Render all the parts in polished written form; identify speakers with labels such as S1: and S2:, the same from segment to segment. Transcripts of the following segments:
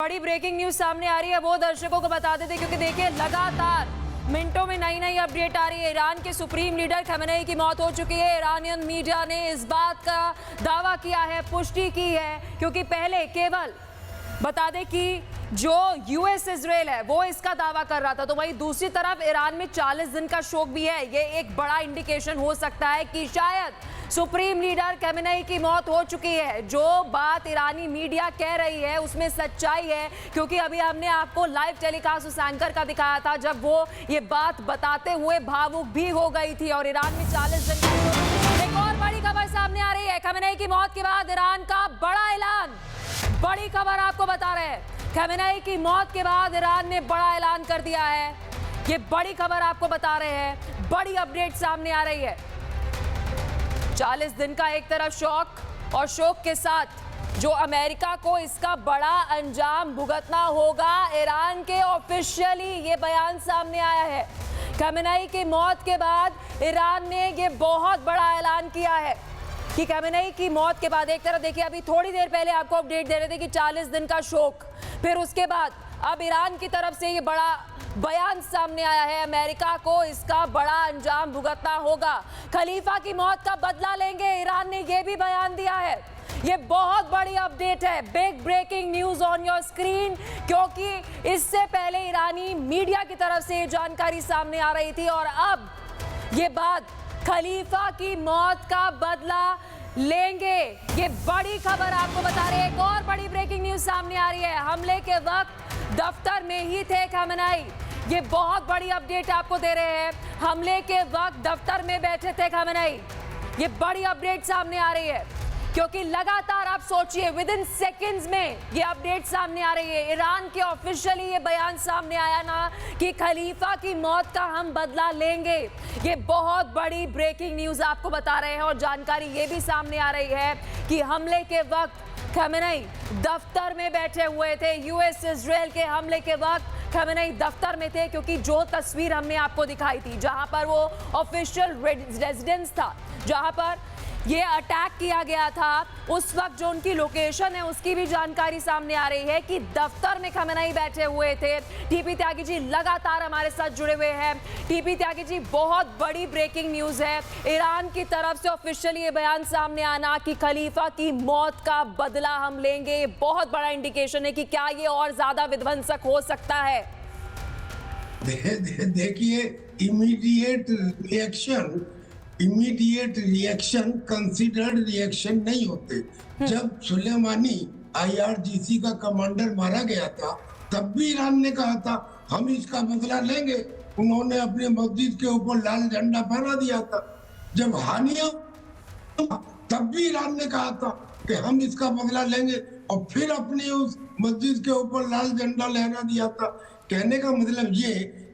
S1: बड़ी breaking news सामने आ रही है वो दर्शकों को बता देते, क्योंकि देखिए लगातार मिनटों में नई नई अपडेट आ रही है। ईरान के सुप्रीम लीडर खमेनेई की मौत हो चुकी है। ईरानियन मीडिया ने इस बात का दावा किया है, पुष्टि की है, क्योंकि पहले केवल बता दें कि जो यूएस इजराइल है वो इसका दावा कर रहा था, तो वहीं दूसरी तरफ ईरान में 40 दिन का शोक भी है। ये एक बड़ा इंडिकेशन हो सकता है कि शायद सुप्रीम लीडर खमेनेई की मौत हो चुकी है। जो बात ईरानी मीडिया कह रही है उसमें सच्चाई है, क्योंकि अभी हमने आपको लाइव टेलीकास्ट उस एंकर का दिखाया था जब वो ये बात बताते हुए भावुक भी हो गई थी। और ईरान में 40 दिन की एक और बड़ी खबर सामने आ रही है। खमेनेई की मौत के बाद ईरान का बड़ा ऐलान, बड़ी खबर आपको बता रहे हैं। खमेनेई की मौत के बाद ईरान ने बड़ा ऐलान कर दिया है। ये बड़ी खबर आपको बता रहे हैं, बड़ी अपडेट सामने आ रही है। 40 दिन का एक तरफ शौक, और शौक के साथ जो अमेरिका को इसका बड़ा अंजाम भुगतना होगा। ईरान के ऑफिशियली ये बयान सामने आया है। खमेनेई की मौत के बाद ईरान ने ये बहुत बड़ा ऐलान किया है कि खमेनेई की मौत के बाद एक तरफ देखिए, अभी थोड़ी देर पहले आपको अपडेट दे रहे थे कि 40 दिन का शोक, फिर उसके बाद अब ईरान की तरफ से ये बड़ा बयान सामने आया है। अमेरिका को इसका बड़ा अंजाम भुगतना होगा, खलीफा की मौत का बदला लेंगे, ईरान ने ये भी बयान दिया है। ये बहुत बड़ी अपडेट है, big breaking news on your screen, क्योंकि इससे पहले ईरानी मीडिया की तरफ से ये जानकारी सामने आ रही थी और अब ये बात खलीफा की मौत का बदला लेंगे। ये बड़ी खबर आपको बता रहे हैं। एक और बड़ी ब्रेकिंग न्यूज सामने आ रही है। हमले के वक्त दफ्तर में ही थे खमेनेई। ये बहुत बड़ी अपडेट आपको दे रहे हैं। हमले के वक्त दफ्तर में बैठे थे खमेनेई। ये बड़ी अपडेट सामने आ रही है, क्योंकि लगातार आप सोचिए विद इन सेकेंड्स में ये अपडेट सामने आ रही है। ईरान के ऑफिशियली ये बयान सामने आया ना कि खलीफा की मौत का हम बदला लेंगे। ये बहुत बड़ी ब्रेकिंग न्यूज आपको बता रहे हैं। और जानकारी ये भी सामने आ रही है कि हमले के वक्त खमेनेई दफ्तर में बैठे हुए थे। यूएस इजराइल के हमले के वक्त खमेनेई दफ्तर में थे, क्योंकि जो तस्वीर हमने आपको दिखाई थी जहां पर वो ऑफिशियल रेजिडेंस था, जहां पर ये अटैक किया गया था, उस वक्त जो उनकी लोकेशन है उसकी भी जानकारी सामने आ रही है कि दफ्तर में खमेनेई बैठे हुए थे। टीपी त्यागी जी लगातार हमारे साथ जुड़े हुए हैं। टीपी त्यागी जी, बहुत बड़ी ब्रेकिंग न्यूज है। ईरान की तरफ से ऑफिशियली ये बयान सामने आना कि खलीफा की मौत का बदला हम लेंगे, ये बहुत बड़ा इंडिकेशन है कि क्या ये और ज्यादा विध्वंसक हो सकता है।
S2: देखिए, इमीडिएट रिएक्शन कंसीडर्ड रिएक्शन नहीं होते। जब सुलेमानी आईआरजीसी का कमांडर मारा गया था तब भी ईरान ने कहा था हम इसका बदला लेंगे। उन्होंने अपने मस्जिद के ऊपर लाल झंडा फहरा दिया था। जब हानिया तब भी ईरान ने कहा था कि हम इसका बदला लेंगे, और फिर अपनी उस मस्जिद के ऊपर लाल झंडा लहरा दिया था। कहने का मतलब ये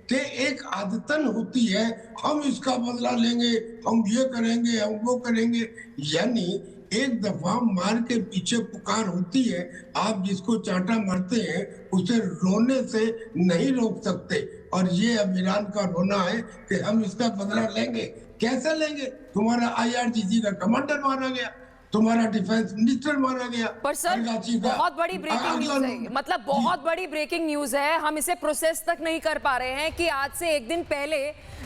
S2: कि एक आदतन होती है, हम इसका बदला लेंगे, हम ये करेंगे, हम वो करेंगे। यानी एक दफा मार के पीछे पुकार होती है। आप जिसको चांटा मारते हैं उसे रोने से नहीं रोक सकते, और ये अब ईरान का रोना है कि हम इसका बदला लेंगे। कैसे लेंगे? तुम्हारा आईआरजीसी का कमांडर मारा गया, तुम्हारा डिफेंस मिनिस्टर मारा गया।
S1: पर सर, बहुत बड़ी ब्रेकिंग न्यूज है, मतलब बहुत बड़ी ब्रेकिंग न्यूज है। हम इसे प्रोसेस तक नहीं कर पा रहे हैं कि आज से एक दिन पहले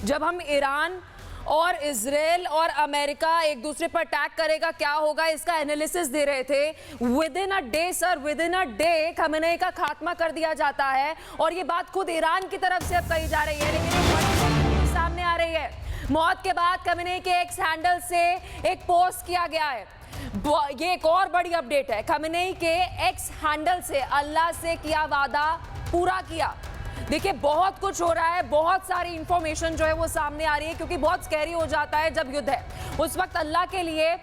S1: जब हम ईरान और इजराइल और अमेरिका एक दूसरे पर अटैक करेगा क्या होगा इसका एनालिसिस दे रहे थे। With in a day sir, with in a day Khamenei का खात्मा कर दिया जाता है, और ये बात खुद ईरान की तरफ से अब कही जा रही है। लेकिन एक बड़ी न्यूज सामने आ रही है। मौत के बाद खमेनेई के एक्स हैंडल से एक पोस्ट किया गया है। ये एक और बड़ी अपडेट है। खमेनेई के एक्स हैंडल से अल्लाह से किया वादा पूरा किया। देखिए, बहुत कुछ हो रहा है, बहुत सारी इंफॉर्मेशन जो है वो सामने आ रही है, क्योंकि बहुत स्कैरी हो जाता है जब युद्ध है। उस वक्त अल्लाह के लिए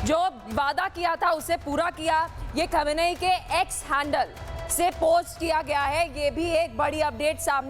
S1: जो वादा किया था उसे पूरा किया। ये खमेनेई के एक्स हैंडल से पोस्ट किया गया है। ये भी एक बड़ी अपडेट सामने